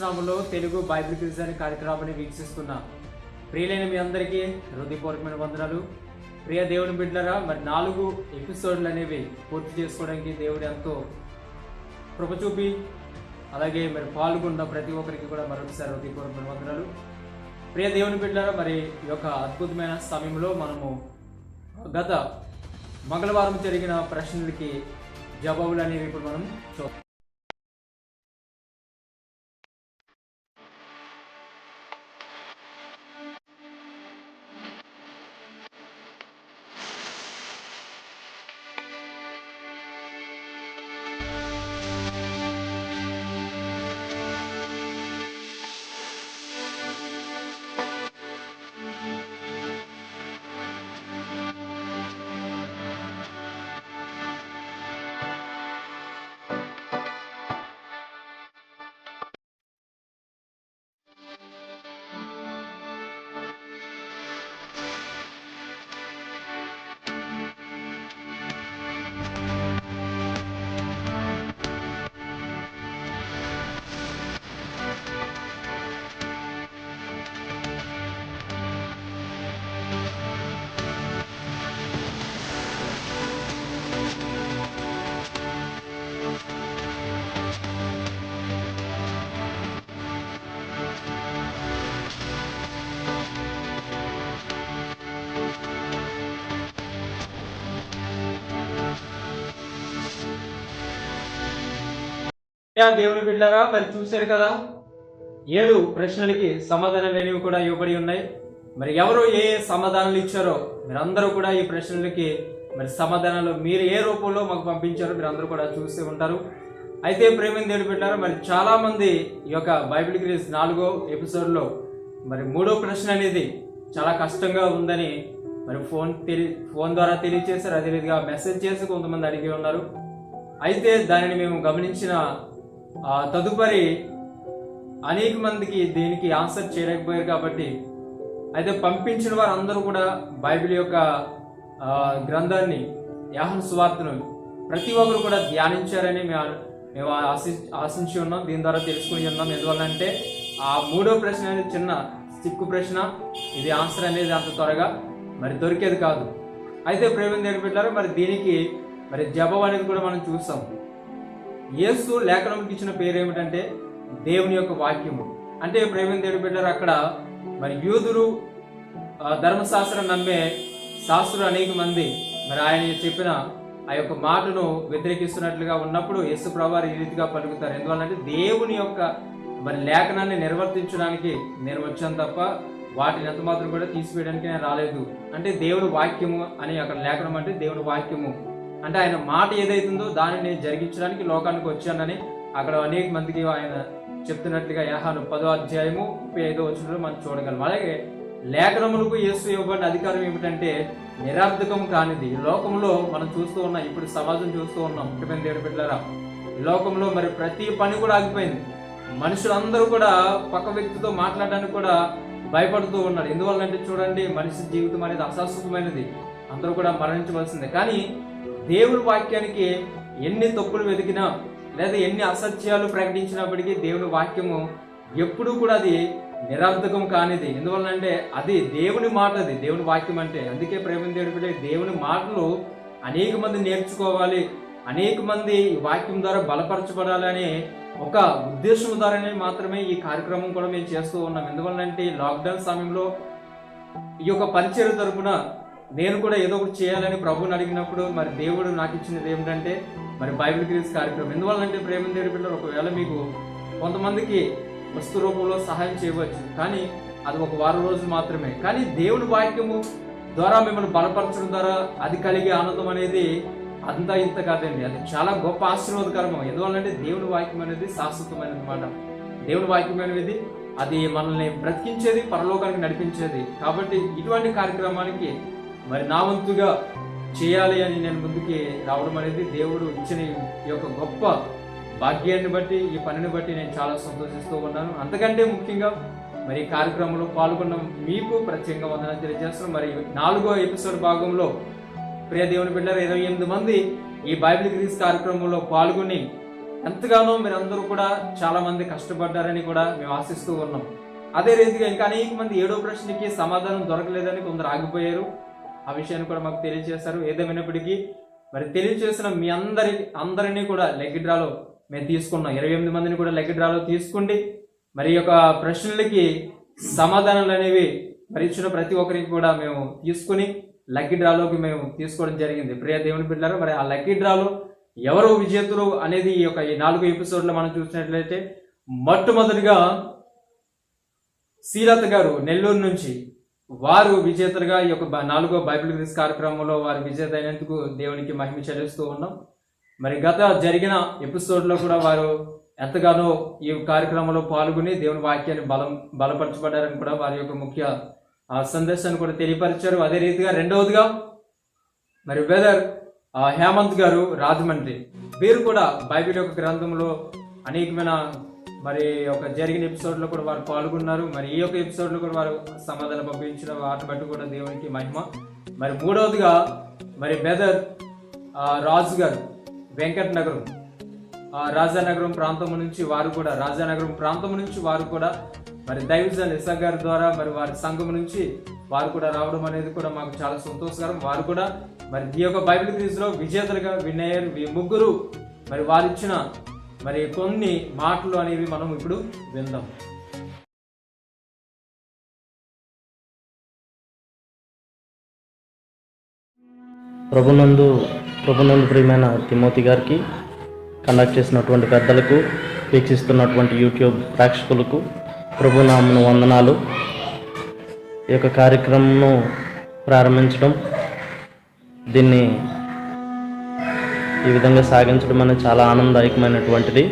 నామములో Telugu Bible quiz అనే కార్యక్రమాన్ని వీక్షిస్తున్న ప్రియులైన మీ అందరికీ హృదయపూర్వకమైన వందనాలు. ప్రియ దేవుని బిడ్డలారా, మరి 4 ఎపిసోడ్లు అనేవి పూర్తి చేసుకోవడానికి దేవుడు ఎంతో కృప చూపి అలాగే మరి పాల్గొన్న ప్రతి ఒక్కరికి కూడా మరొకసారి హృదయపూర్వకమైన వందనాలు. ప్రియ దేవుని బిడ్డలారా, మరి ఈ యొక్క అద్భుతమైన సమయంలో మనము గత మంగళవారం జరిగిన ప్రశ్నలకి జవాబులు అనేవి ఇప్పుడు మనం చూద్దాం. దేవుని బిడ్డలారా, మరి చూశారు కదా, 7 ప్రశ్నలకి సమాధానాలు అనేవి కూడా ఇవ్వబడి ఉన్నాయి. మరి ఎవరు ఏ సమాధానాలు ఇచ్చారో మీరందరూ కూడా ఈ ప్రశ్నలకి మరి సమాధానాలు మీరు ఏ రూపంలో మాకు పంపించారో మీరందరూ కూడా చూస్తూ ఉంటారు. అయితే ప్రేమ దేవుని బిడ్డలారా, మరి చాలా మంది ఈ యొక్క బైబిల్ క్విజ్ 4వ ఎపిసోడ్లో మరి 3వ ప్రశ్న అనేది చాలా కష్టంగా ఉందని మరి ఫోన్ ద్వారా తెలియజేశారు. అదేవిధంగా మెసేజ్ చేసి కొంతమంది అడిగి ఉన్నారు. అయితే దానిని మేము గమనించిన తదుపరి అనేక మందికి దీనికి ఆన్సర్ చేయలేకపోయారు. కాబట్టి అయితే పంపించిన వారు అందరూ కూడా బైబిల్ యొక్క గ్రంథాన్ని, యోహాను సువార్తను ప్రతి ఒక్కరు కూడా ధ్యానించారని మేము ఆశించి ఉన్నాం. దీని ద్వారా తెలుసుకుని ఉన్నాం. ఎందువల్లంటే ఆ 3వ ప్రశ్న అనేది చిన్న చిక్కు ప్రశ్న. ఇది ఆన్సర్ అనేది అంత త్వరగా మరి దొరికేది కాదు. అయితే ప్రేమ దేవుని బిడ్డలారా, మరి దీనికి మరి జవాబు అనేది కూడా మనం చూస్తాం. యేసు లేఖనంకి ఇచ్చిన పేరు ఏమిటంటే దేవుని యొక్క వాక్యము. అంటే ప్రేమ దేవుని బిడ్డలారా, అక్కడ మరి యూదులు ధర్మశాస్త్రం నమ్మే శాస్త్రులు అనేక మంది మరి ఆయన చెప్పిన ఆ యొక్క మాటను వ్యతిరేకిస్తున్నట్లుగా ఉన్నప్పుడు యేసు ప్రభువారు ఈ రీతిగా పలుకుతారు. ఎందువల్లంటే దేవుని యొక్క మరి లేఖనాన్ని నిర్వర్తించడానికి నేను వచ్చాను తప్ప వాటిని ఎంత మాత్రం కూడా తీసివేయడానికి నేను రాలేదు. అంటే దేవుని వాక్యము అని అక్కడ లేఖనం అంటే దేవుని వాక్యము అంటే ఆయన మాట ఏదైతుందో దానిని జరిగించడానికి లోకానికి వచ్చానని అక్కడ అనేక మందికి ఆయన చెప్తున్నట్లుగా యోహాను 10వ అధ్యాయము 35వ వచనంలో మనం చూడగలం. అలాగే లేఖనములకు యేసు ఇవ్వబడిన అధికారం ఏమిటంటే నిరర్థకం కానిది. ఈ లోకంలో మనం చూస్తూ ఉన్నాం, ఇప్పుడు సమాజం చూస్తూ ఉన్నాం. ముఖ్యమైన దేవుని బిడ్డలారా, ఈ లోకంలో మరి ప్రతి పని కూడా ఆగిపోయింది. మనుషులందరూ కూడా పక్క వ్యక్తితో మాట్లాడడానికి కూడా భయపడుతూ ఉన్నారు. ఎందువల్లంటే చూడండి, మనిషి జీవితం అనేది అశాశ్వతమైనది, అందరూ కూడా మరణించవలసిందే. కానీ దేవుని వాక్యానికి ఎన్ని తప్పులు వెతికినా లేదా ఎన్ని అసత్యాలు ప్రకటించినప్పటికీ దేవుని వాక్యము ఎప్పుడూ కూడా అది నిరర్థకం కానిది. ఎందువల్లంటే అది దేవుని మాట, అది దేవుని వాక్యం అంటే. అందుకే ప్రేమ దేవుని మాటలు అనేక మంది నేర్చుకోవాలి, అనేక మంది ఈ వాక్యం ద్వారా బలపరచబడాలని ఒక ఉద్దేశం ద్వారానే మాత్రమే ఈ కార్యక్రమం కూడా మేము చేస్తూ ఉన్నాం. ఎందువల్లంటే లాక్డౌన్ సమయంలో ఈ యొక్క పరిచర్య తరపున నేను కూడా ఏదో ఒకటి చేయాలని ప్రభువుని అడిగినప్పుడు మరి దేవుడు నాకు ఇచ్చినది ఏమిటంటే మరి బైబిల్ క్విజ్ కార్యక్రమం. ఎందువల్లంటే ప్రేమ దేవుని బిడ్డలారా, ఒకవేళ మీకు కొంతమందికి వస్తు రూపంలో సహాయం చేయవచ్చు, కానీ అది ఒక వారం రోజులు మాత్రమే. కానీ దేవుని వాక్యము ద్వారా మిమ్మల్ని బలపరచడం ద్వారా అది కలిగే ఆనందం అనేది అంతా ఇంత కాదండి. అది చాలా గొప్ప ఆశీర్వాదకరం. ఎందువల్లంటే దేవుని వాక్యం అనేది శాశ్వతమైనది మాట. దేవుని వాక్యం అనేది అది మనల్ని బ్రతికించేది, పరలోకానికి నడిపించేది. కాబట్టి ఇటువంటి కార్యక్రమానికి మరి నా వంతుగా చేయాలి అని నేను ముందుకి రావడం అనేది దేవుడు ఇచ్చిన ఈ యొక్క గొప్ప భాగ్యాన్ని బట్టి, ఈ పనిని బట్టి నేను చాలా సంతోషిస్తూ ఉన్నాను. అంతకంటే ముఖ్యంగా మరి ఈ కార్యక్రమంలో పాల్గొన్న మీకు ప్రత్యేకంగా వందనాలు తెలియజేస్తున్నాను. మరి 4వ ఎపిసోడ్ భాగంలో ప్రియ దేవుని బిడ్డలారా, 28 మంది ఈ బైబిల్ క్విజ్ కార్యక్రమంలో పాల్గొని ఎంతగానో మీరందరూ కూడా చాలా మంది కష్టపడ్డారని కూడా మేము ఆశిస్తూ ఉన్నాం. అదే రీతిగా ఇంకా అనేక మంది 7వ ప్రశ్నకి సమాధానం దొరకలేదని కొందరు ఆగిపోయారు. ఆ విషయాన్ని కూడా మాకు తెలియజేశారు. ఏదేమైనప్పటికీ మరి తెలియజేసిన మీ అందరినీ కూడా లక్కీ డ్రాలో మేము తీసుకున్నాం. 28 మందిని కూడా లక్కీ డ్రాలో తీసుకుండి మరి ఈ యొక్క ప్రశ్నలకి సమాధానాలు అనేవి మరి ఇచ్చిన ప్రతి ఒక్కరికి కూడా మేము తీసుకుని లక్కీ డ్రాలోకి మేము తీసుకోవడం జరిగింది. ప్రియ దేవుని బిడ్డలారా, మరి ఆ లక్కీ డ్రాలో ఎవరు విజేతలు అనేది ఈ 4 ఎపిసోడ్లో మనం చూసినట్లయితే మొట్టమొదటిగా శ్రీలత గారు నెల్లూరు నుంచి వారు విజేతలుగా ఈ 4వ బైబిల్ క్విజ్ కార్యక్రమంలో వారు విజేత అయినందుకు దేవునికి మహిమ చెల్లిస్తూ ఉన్నాం. మరి గత జరిగిన ఎపిసోడ్లో కూడా వారు ఎంతగానో ఈ కార్యక్రమంలో పాల్గొని దేవుని వాక్యాన్ని బలపరచబడ్డారని కూడా వారి యొక్క ముఖ్య సందేశాన్ని కూడా తెలియపరిచారు. అదే రీతిగా రెండవదిగా మరి వెదర్ హేమంత్ గారు రాజమండ్రి, వీరు కూడా బైబిల్ యొక్క గ్రంథంలో అనేకమైన మరి జరిగిన ఎపిసోడ్లో కూడా వారు పాల్గొన్నారు. మరి ఈ ఎపిసోడ్లో కూడా వారు సమాధానం పంపించిన వాటిని బట్టి కూడా దేవునికి మహిమ. మరి మూడవదిగా మరి వెదర్ రాజు గారు వెంకట్ నగరం రాజానగరం ప్రాంతం నుంచి వారు కూడా మరి దైవజన్ ఇసా గారి ద్వారా మరి వారి సంఘం నుంచి వారు కూడా రావడం అనేది కూడా మాకు చాలా సంతోషకరం. వారు కూడా మరి ఈ బైబిల్ క్విజ్ లో విజేతలుగా విన్ అయ్యారు. ఈ ముగ్గురు మరి వారిచ్చిన మరి కొన్ని మాటలు అనేవి మనం ఇప్పుడు విందాం. ప్రభునందు ప్రియమైన తిమోతి గారికి, కండక్ట్ చేసినటువంటి పెద్దలకు, వీక్షిస్తున్నటువంటి యూట్యూబ్ ప్రేక్షకులకు ప్రభునామమున వందనాలు. ఈ కార్యక్రమంను ప్రారంభించడం, దీన్ని ఈ విధంగా సాగించడం అనేది చాలా ఆనందదాయకమైనటువంటిది.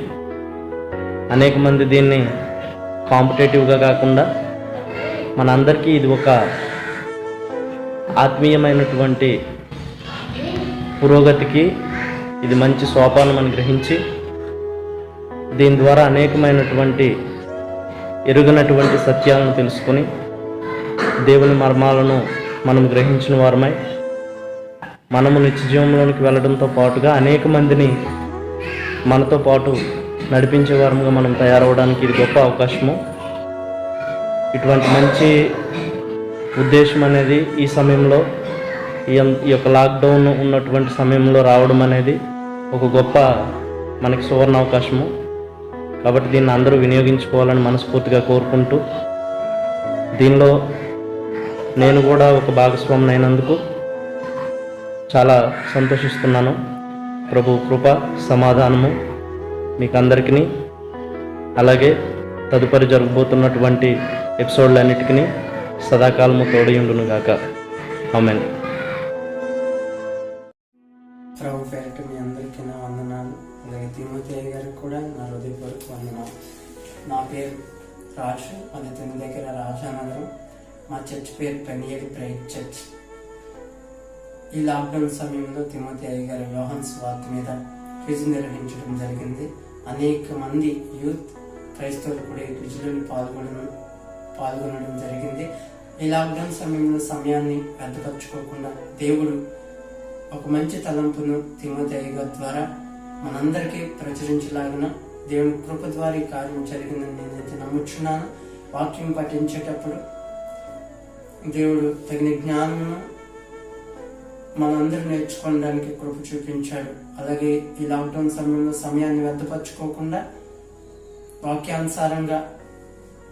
అనేక మంది దీన్ని కాంపిటేటివ్గా కాకుండా మనందరికీ ఇది ఒక ఆత్మీయమైనటువంటి పురోగతికి ఇది మంచి సోపానం అని గ్రహించి దీని ద్వారా అనేకమైనటువంటి ఎరుగనటువంటి సత్యాలను తెలుసుకొని దేవుని మర్మాలను మనం గ్రహించిన వారమై మనము నిత్య జీవంలోనికి వెళ్ళడంతో పాటుగా అనేక మందిని మనతో పాటు నడిపించే వారముగా మనం తయారవడానికి ఇది గొప్ప అవకాశము. ఇటువంటి మంచి ఉద్దేశం అనేది ఈ సమయంలో ఈ లాక్డౌన్ ఉన్నటువంటి సమయంలో రావడం అనేది ఒక గొప్ప మనకి సువర్ణ అవకాశము. కాబట్టి దీన్ని అందరూ వినియోగించుకోవాలని మనస్ఫూర్తిగా కోరుకుంటూ, దీనిలో నేను కూడా ఒక భాగస్వామిని అయినందుకు చాలా సంతోషిస్తున్నాను. ప్రభు కృప సమాధానము మీకు అందరికీ, అలాగే తదుపరి జరగబోతున్నటువంటి ఎపిసోడ్లన్నిటికీ సదాకాలము తోడయుండును గాక. ఆమేన్. ప్రభు పేరిట మీ అందరికీ నా వందనాలు. అలాగే తిమోతి గారికి కూడా నా హృదయపూర్వక వందనాలు. నా పేరు రాజు, అది తిని దగ్గర రాజానగరం. మా చర్చ్ పేరు పెనియల్ ప్రైడ్ చర్చ్. ఈ లాక్డౌన్ సమయంలో తిమోతి గారి యోహాను సువార్త మీద క్విజ్ నిర్వహించడం జరిగింది. అనేక మంది యూత్ క్రైస్తవులు కూడా ఈ క్విజ్లో పాల్గొనడం జరిగింది. ఈ లాక్డౌన్ సమయంలో సమయాన్ని వ్యర్థపరచుకోకుండా దేవుడు ఒక మంచి తలంపును తిమోతి గారి ద్వారా మనందరికీ ప్రచురించలాగిన దేవుని కృప ద్వారా ఈ కార్యం జరిగిందని నేనైతే నమ్ముచున్నాను. వాక్యం పఠించేటప్పుడు దేవుడు తగిన జ్ఞానమును మనందరూ నేర్చుకోవడానికి కృప చూపించాడు. అలాగే ఈ లాక్డౌన్ సమయంలో సమయాన్ని వ్యర్థపరచుకోకుండా వాక్యానుసారంగా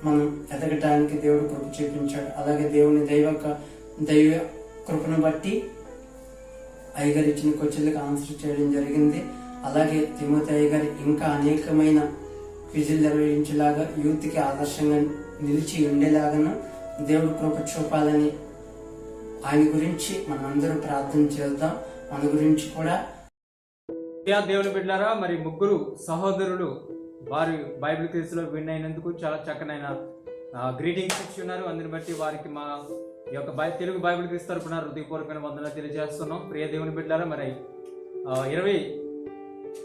మనం ఎదగటానికి దేవుడు కృప చూపించాడు. అలాగే దేవుని దైవ కృపను బట్టి అయ్యగారు ఇచ్చిన క్వశ్చన్లకు ఆన్సర్ చేయడం జరిగింది. అలాగే తిమోతి అయ్యగారు ఇంకా అనేకమైన క్విజులు నిర్వహించేలాగా యూత్కి ఆదర్శంగా నిలిచి ఉండేలాగాను దేవుడు కృప చూపాలని ఆయన గురించి మనందరూ ప్రార్థన చేద్దాం. మన గురించి కూడా. దేవుని బిడ్డలారా, మరి ముగ్గురు సహోదరులు వారి బైబిల్ క్విజ్ లో విన్ అయినందుకు చాలా చక్కనైన గ్రీటింగ్స్ ఇచ్చి ఉన్నారు. అందుని బట్టి వారికి మా ఈ యొక్క తెలుగు బైబిల్ క్విజ్ తరపున హృదయపూర్వకమైన వందనాలు తెలియజేస్తున్నాం. ప్రియ దేవుని బిడ్డలారా, మరి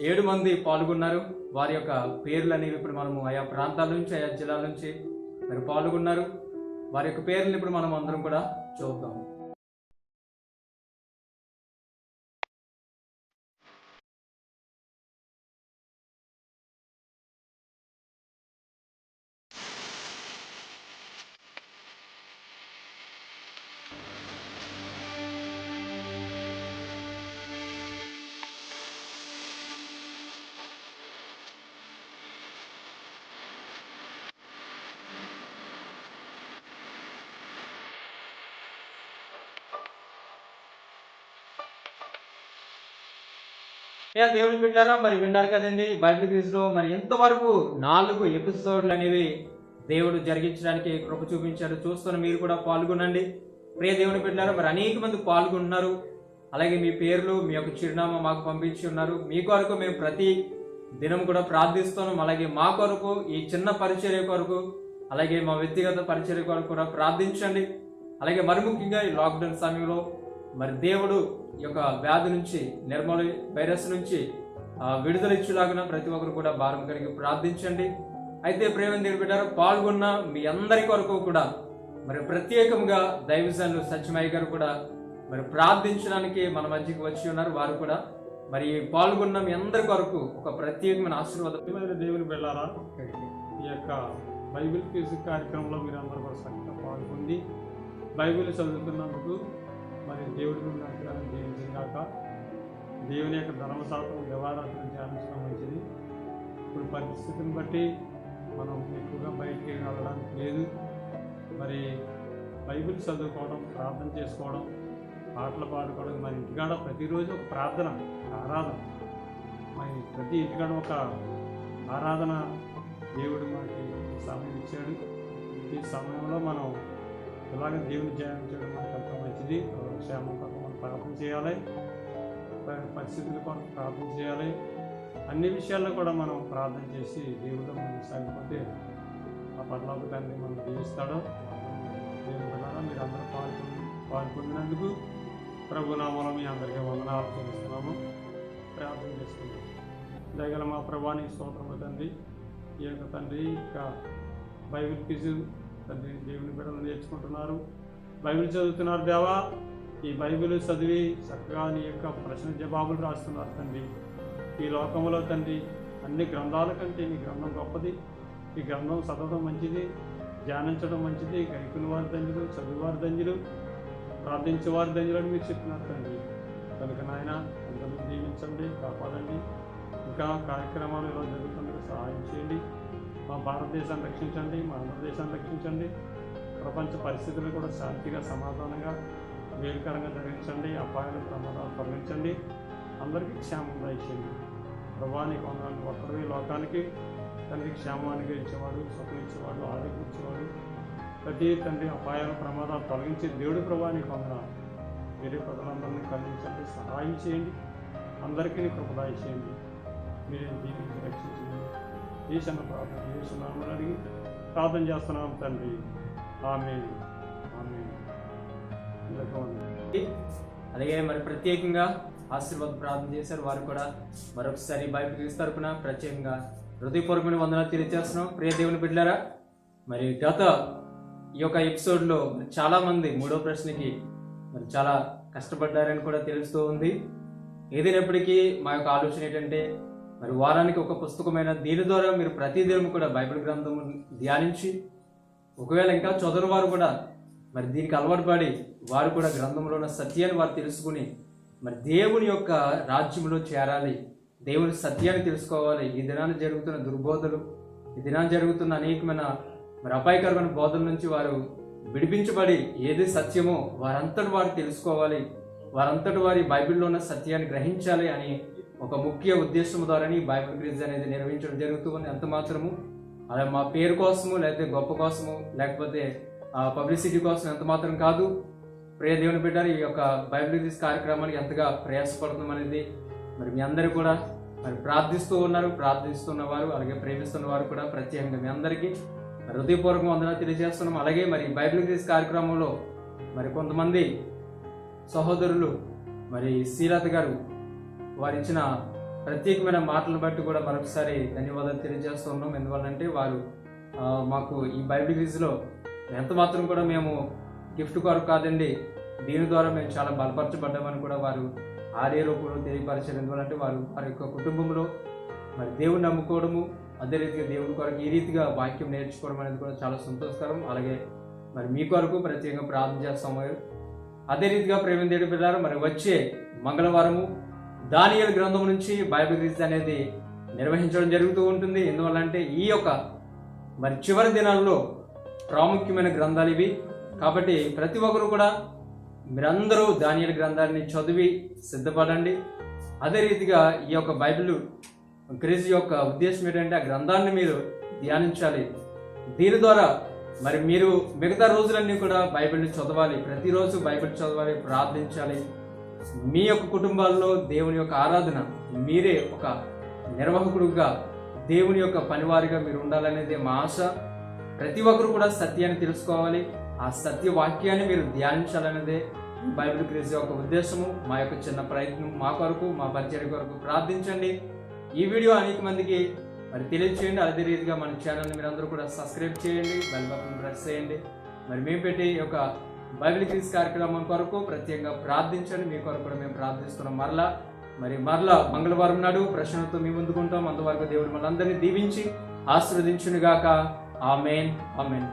27 మంది పాల్గొన్నారు. వారి యొక్క పేర్లు అనేవి ఇప్పుడు మనము ఆయా ప్రాంతాల నుంచి, ఆయా జిల్లాల నుంచి మరి పాల్గొన్నారు. వారి యొక్క పేర్లను ఇప్పుడు మనం అందరం కూడా చూద్దాం. దేవుని బిడ్డారా, మరి విన్నారు కదండి బైబిల్ క్విజ్ లో మరి ఇంతవరకు 4 ఎపిసోడ్లు అనేవి దేవుడు జరిగించడానికి కృప చూపించాడు. చూస్తున్న మీరు కూడా పాల్గొనండి. ప్రియ దేవుని బిడ్డారా, మరి అనేక మంది పాల్గొంటున్నారు. అలాగే మీ పేర్లు, మీ యొక్క చిరునామా మాకు పంపించి ఉన్నారు. మీ కొరకు మేము ప్రతి దినం కూడా ప్రార్థిస్తున్నాం. అలాగే మా కొరకు, ఈ చిన్న పరిచర్య కొరకు, అలాగే మా వ్యక్తిగత పరిచర్య కొరకు కూడా ప్రార్థించండి. అలాగే మరి ముఖ్యంగా ఈ లాక్డౌన్ సమయంలో మరి దేవుడు ఈ యొక్క వ్యాధి నుంచి, నిర్మూల వైరస్ నుంచి విడుదల ఇచ్చేలాగున ప్రతి ఒక్కరు కూడా భారం కలిగి ప్రార్థించండి. అయితే ప్రేమ దేవుని బిడ్డారా, పాల్గొన్న మీ అందరి కొరకు కూడా మరి ప్రత్యేకంగా దైవజనులు సత్యమయ్య గారు కూడా మరి ప్రార్థించడానికి మన మధ్యకి వచ్చి ఉన్నారు. వారు కూడా మరి పాల్గొన్న మీ అందరి కొరకు ఒక ప్రత్యేకమైన ఆశీర్వాదం. దేవుని వెళ్ళారా, ఈ యొక్క బైబిల్ క్విజ్ కార్యక్రమంలో మీరు అందరూ కూడా చక్కగా పాల్గొంది బైబిల్ చదువుతున్నందుకు మరి దేవుడి అనుగ్రహం జీవించాక దేవుని యొక్క ధర్మశాస్త్రం దేవారాధన ధ్యానించడం మంచిది. ఇప్పుడు పరిస్థితిని బట్టి మనం ఎక్కువగా బయటికి వెళ్ళడానికి లేదు. మరి బైబిల్ చదువుకోవడం, ప్రార్థన చేసుకోవడం, పాటలు పాడుకోవడం, మరి ఇంటికాడ ప్రతిరోజు ఒక ప్రార్థన, ఆరాధన, మరి ప్రతి ఇంటికాడ ఒక ఆరాధన దేవుడు మనకి సమయం ఇచ్చాడు. ఈ సమయంలో మనం ఇలాగ దేవుని ధ్యానించడం మనకు ఎంతో మంచిది. క్షేమం కొరకు మనం ప్రార్థన చేయాలి, పరిస్థితుల కొరకు ప్రార్థన చేయాలి. అన్ని విషయాల్లో కూడా మనం ప్రార్థన చేసి దేవుడు మనం సాగిపోతే ఆ పట్ల తండ్రి మనం దీవిస్తాడో. దేవుని ద్వారా మీరు అందరూ పాల్గొన్నందుకు ప్రభు నామములో మీ అందరికీ వందనాలు చెల్లిస్తున్నాము. ప్రార్థన చేసుకుంటాం. దయగల మా ప్రభాని స్తోత్రము తండ్రి. ఈ యొక్క తండ్రి ఇంకా బైబిల్ క్విజ్ తండ్రి దేవుని బిడ్డలు నేర్చుకుంటున్నారు, బైబిల్ చదువుతున్నారు. దేవా, ఈ బైబిల్ చదివి చక్కగా నీ యొక్క ప్రశ్న జవాబులు రాస్తున్నారు తండ్రి. ఈ లోకంలో తండ్రి అన్ని గ్రంథాల కంటే నీ గ్రంథం గొప్పది. ఈ గ్రంథం చదవడం మంచిది, ధ్యానించడం మంచిది. గైకుల వారి ధన్యులు, చదువువారి ధన్యులు, ప్రార్థించేవారి ధన్యులు అని మీరు చెప్పినారు తండ్రి. కనుక నాయన అందరూ దీవించండి, కాపాడండి. ఇంకా కార్యక్రమాలు ఇలా జరుగుతుండగా సహాయం చేయండి. మా భారతదేశాన్ని రక్షించండి, మా ఆంధ్రదేశాన్ని రక్షించండి. ప్రపంచ పరిస్థితులు కూడా శాంతిగా, సమాధానంగా, వేరుకరంగా జరిగించండి. అపాయాలు, ప్రమాదాలు తొలగించండి. అందరికీ క్షేమం దయచేయండి. ప్రభానికి వందనాలు. ఒక్కరి లోకానికి తండ్రి క్షేమానికి ఇచ్చేవాడు, సుఖం ఇచ్చేవాడు, ఆరోగ్యం ఇచ్చేవాడు. ప్రతి తండ్రి అపాయాలు, ప్రమాదాలు తొలగించి దేవుడి ప్రభానికి వందనాలు. వేరే ప్రజలందరినీ కలిగించండి, సహాయం చేయండి. అందరికీ కృపదాయ చేయండి. మీరేం దీనికి రక్షించండి. ఈశన్న ప్రార్థన చేస్తున్నామని అడిగి ప్రార్థన చేస్తున్నాం తండ్రి. ఆమేన్, ఆమేన్. అలాగే మరి ప్రత్యేకంగా ఆశీర్వాద ప్రార్థన చేశారు వారు కూడా. మరొకసారి బైబిల్ క్విజ్ తరపున ప్రత్యేకంగా హృదయపూర్వకమైన వందనాలు తెలియజేస్తున్నాం. ప్రియ దేవుని బిడ్డలారా, మరి గత ఈ యొక్క ఎపిసోడ్లో చాలా మంది 3వ ప్రశ్నకి మరి చాలా కష్టపడ్డారని కూడా తెలుస్తూ ఉంది. ఏదైనప్పటికీ మా యొక్క ఆలోచన ఏంటంటే మరి వారానికి ఒక పుస్తకమైన దీని ద్వారా మీరు ప్రతిదినం కూడా బైబిల్ గ్రంథం ధ్యానించి, ఒకవేళ ఇంకా చదువు వారు కూడా మరి దీనికి అలవాటు పడి వారు కూడా గ్రంథంలో ఉన్న సత్యాన్ని వారు తెలుసుకుని మరి దేవుని యొక్క రాజ్యంలో చేరాలి, దేవుని సత్యాన్ని తెలుసుకోవాలి. ఈ దినాన్ని జరుగుతున్న దుర్బోధలు, ఈ దినాన్ని జరుగుతున్న అనేకమైన మరి అపాయకరమైన బోధల నుంచి వారు విడిపించబడి ఏది సత్యమో వారంతటి వారు తెలుసుకోవాలి, వారంతటి వారి బైబిల్లో ఉన్న సత్యాన్ని గ్రహించాలి అని ఒక ముఖ్య ఉద్దేశం ద్వారానే బైబిల్ క్విజ్ అనేది నిర్వహించడం జరుగుతుంది. ఎంత మాత్రము అలా మా పేరు కోసము, లేకపోతే గొప్ప కోసము, లేకపోతే పబ్లిసిటీ కోసం ఎంత మాత్రం కాదు. ప్రియ దేవుని బిడ్డలు, ఈ యొక్క బైబిల్ క్విజ్ కార్యక్రమానికి ఎంతగా ప్రయాసపడుతున్నాం అనేది మరి మీ అందరూ కూడా మరి ప్రార్థిస్తూ ఉన్నారు. ప్రార్థిస్తున్న వారు అలాగే ప్రేమిస్తున్న వారు కూడా ప్రత్యేకంగా మీ అందరికీ హృదయపూర్వక వందనాలు తెలియజేస్తున్నాం. అలాగే మరి బైబిల్ క్విజ్ కార్యక్రమంలో మరి కొంతమంది సహోదరులు మరి శ్రీలత గారు వారు ఇచ్చిన ప్రత్యేకమైన మాటలను బట్టి కూడా మరొకసారి ధన్యవాదాలు తెలియజేస్తూ ఉన్నాం. ఎందువల్లంటే వారు మాకు ఈ బైబిల్ క్విజ్లో ఎంత మాత్రం కూడా మేము గిఫ్ట్ కొరకు కాదండి, దీని ద్వారా మేము చాలా బలపరచబడ్డామని కూడా వారు ఆడియో రూపంలో తెలియపరిచారు. ఎందువల్లంటే వారి యొక్క కుటుంబంలో మరి దేవుని నమ్ముకోవడము, అదే రీతిగా దేవుని కొరకు ఈ రీతిగా వాక్యం నేర్చుకోవడం అనేది కూడా చాలా సంతోషకరం. అలాగే మరి మీ కొరకు ప్రత్యేకంగా ప్రార్థన చేస్తాము. అదే రీతిగా ప్రేమ దేవుడి బిడ్డలారా, మరి వచ్చే మంగళవారము దానియేలు గ్రంథం నుంచి బైబిల్ క్విజ్ అనేది నిర్వహించడం జరుగుతూ ఉంటుంది. ఎందువల్లంటే ఈ యొక్క మరి చివరి దినాల్లో ప్రాముఖ్యమైన గ్రంథాలు ఇవి. కాబట్టి ప్రతి ఒక్కరు కూడా మీరందరూ దానియేలు గ్రంథాన్ని చదివి సిద్ధపడండి. అదే రీతిగా ఈ యొక్క బైబిల్ క్రీస్తు యొక్క ఉద్దేశం ఏంటంటే ఆ గ్రంథాన్ని మీరు ధ్యానించాలి. దీని ద్వారా మరి మీరు మిగతా రోజులన్నీ కూడా బైబిల్ని చదవాలి, ప్రతిరోజు బైబిల్ చదవాలి, ప్రార్థించాలి. మీ యొక్క కుటుంబాల్లో దేవుని యొక్క ఆరాధన, మీరే ఒక నిర్వాహకుడుగా దేవుని యొక్క పనివారిగా మీరు ఉండాలనేది మా ఆశ. ప్రతి ఒక్కరు కూడా సత్యాన్ని తెలుసుకోవాలి, ఆ సత్య వాక్యాన్ని మీరు ధ్యానించాలనేదే బైబిల్ క్రీస్తు యొక్క ఉద్దేశము. మా యొక్క చిన్న ప్రయత్నం మా కొరకు, మా పరిచయం కొరకు ప్రార్థించండి. ఈ వీడియో అనేక మందికి మరి తెలియచేయండి. అదే రీతిగా మన ఛానల్ని మీరు అందరూ కూడా సబ్స్క్రైబ్ చేయండి, బెల్ బటన్ ప్రెస్ చేయండి. మరి మేము పెట్టి ఈ యొక్క బైబిల్ క్విజ్ కార్యక్రమం కొరకు ప్రత్యేకంగా ప్రార్థించండి. మీ కొరకు కూడా మేము ప్రార్థిస్తున్నాం. మరలా మంగళవారం నాడు ప్రశ్నలతో మీ ముందుకుంటాం. అంతవరకు దేవుడు మనందరినీ దీవించి ఆశీర్వదించునుగాక. ఆమేన్, ఆమేన్.